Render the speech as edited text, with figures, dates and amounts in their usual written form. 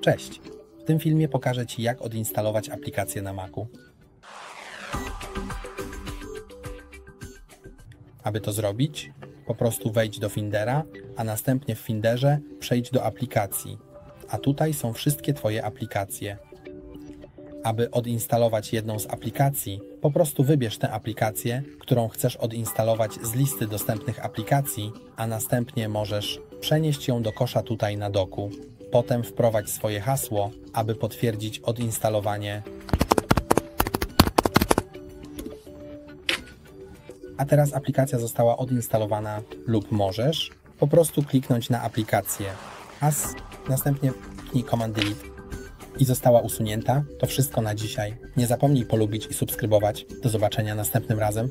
Cześć! W tym filmie pokażę Ci, jak odinstalować aplikację na Macu. Aby to zrobić, po prostu wejdź do Findera, a następnie w Finderze przejdź do aplikacji. A tutaj są wszystkie Twoje aplikacje. Aby odinstalować jedną z aplikacji, po prostu wybierz tę aplikację, którą chcesz odinstalować z listy dostępnych aplikacji, a następnie możesz przenieść ją do kosza tutaj na doku. Potem wprowadź swoje hasło, aby potwierdzić odinstalowanie. A teraz aplikacja została odinstalowana lub możesz po prostu kliknąć na aplikację, następnie kliknij Command Delete i została usunięta. To wszystko na dzisiaj. Nie zapomnij polubić i subskrybować. Do zobaczenia następnym razem.